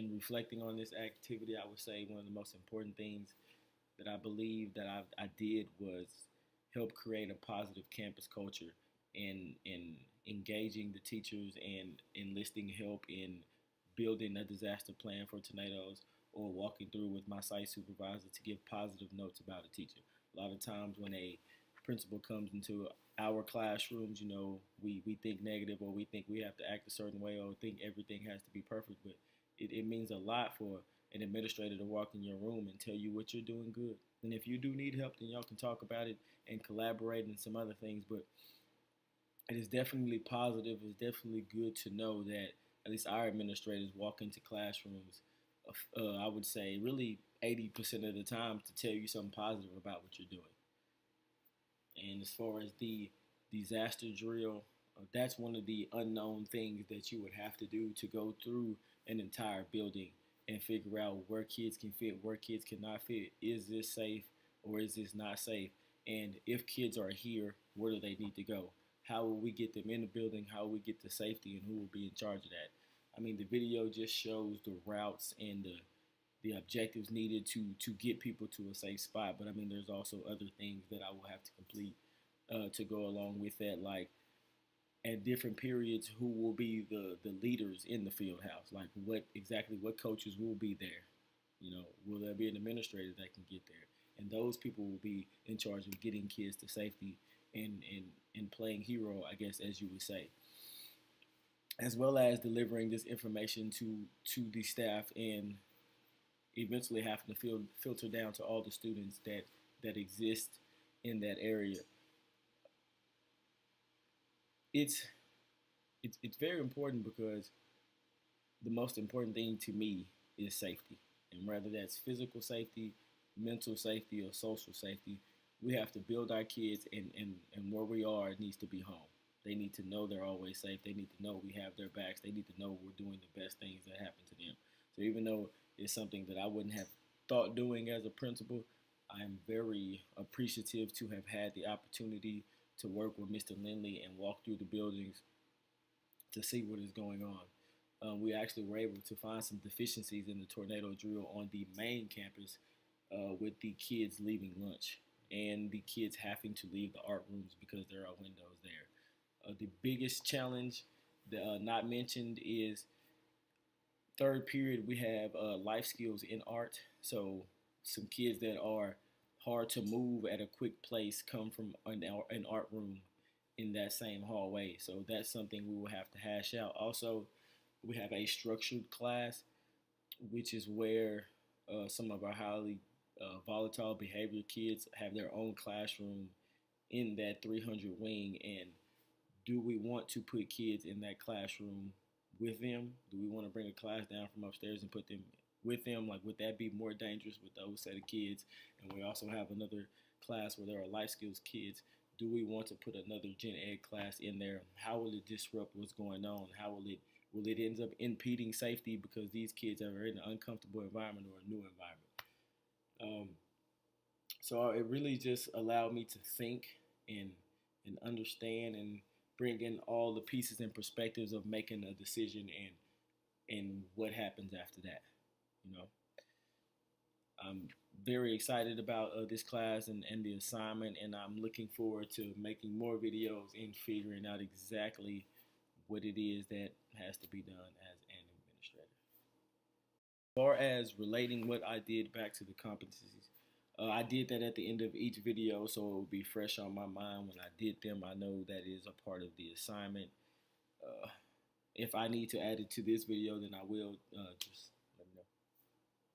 in reflecting on this activity, I would say one of the most important things that I believe that I did was help create a positive campus culture and engaging the teachers and enlisting help in building a disaster plan for tornadoes or walking through with my site supervisor to give positive notes about a teacher. A lot of times when a principal comes into our classrooms, we think negative or we think we have to act a certain way or think everything has to be perfect, but it means a lot for an administrator to walk in your room and tell you what you're doing good. And if you do need help, then y'all can talk about it and collaborate and some other things. But it is definitely positive. It's definitely good to know that at least our administrators walk into classrooms, I would say really 80% of the time to tell you something positive about what you're doing. And as far as the disaster drill, that's one of the unknown things that you would have to do to go through an entire building and figure out where kids can fit, where kids cannot fit. Is this safe or is this not safe? And if kids are here, where do they need to go? How will we get them in the building? How will we get to safety, and who will be in charge of that? I mean, the video just shows the routes and the objectives needed to get people to a safe spot. But I mean, there's also other things that I will have to complete to go along with that, like at different periods, who will be the leaders in the field house? Like what coaches will be there? Will there be an administrator that can get there? And those people will be in charge of getting kids to safety and playing hero, I guess, as you would say, as well as delivering this information to the staff and eventually having to filter down to all the students that exist in that area. It's very important because the most important thing to me is safety, and whether that's physical safety, mental safety, or social safety, we have to build our kids, and where we are, it needs to be home. They need to know they're always safe. They need to know we have their backs. They need to know we're doing the best things that happen to them. So even though it's something that I wouldn't have thought doing as a principal, I'm very appreciative to have had the opportunity to work with Mr. Lindley and walk through the buildings to see what is going on. We actually were able to find some deficiencies in the tornado drill on the main campus with the kids leaving lunch and the kids having to leave the art rooms because there are windows there. The biggest challenge not mentioned is third period we have life skills in art. So some kids that are hard to move at a quick place come from an art room in that same hallway. So that's something we will have to hash out. Also, we have a structured class, which is where some of our highly volatile behavior kids have their own classroom in that 300 wing. And do we want to put kids in that classroom with them? Do we want to bring a class down from upstairs and put them with them? Like, would that be more dangerous with those set of kids? And we also have another class where there are life skills kids. Do we want to put another gen ed class in there? How will it disrupt what's going on? How will it end up impeding safety because these kids are in an uncomfortable environment or a new environment? So it really just allowed me to think and understand and bring in all the pieces and perspectives of making a decision and what happens after that. I'm very excited about this class and the assignment, and I'm looking forward to making more videos and figuring out exactly what it is that has to be done as an administrator. As far as relating what I did back to the competencies, I did that at the end of each video, so it will be fresh on my mind when I did them. I know that is a part of the assignment. If I need to add it to this video, then I will. Just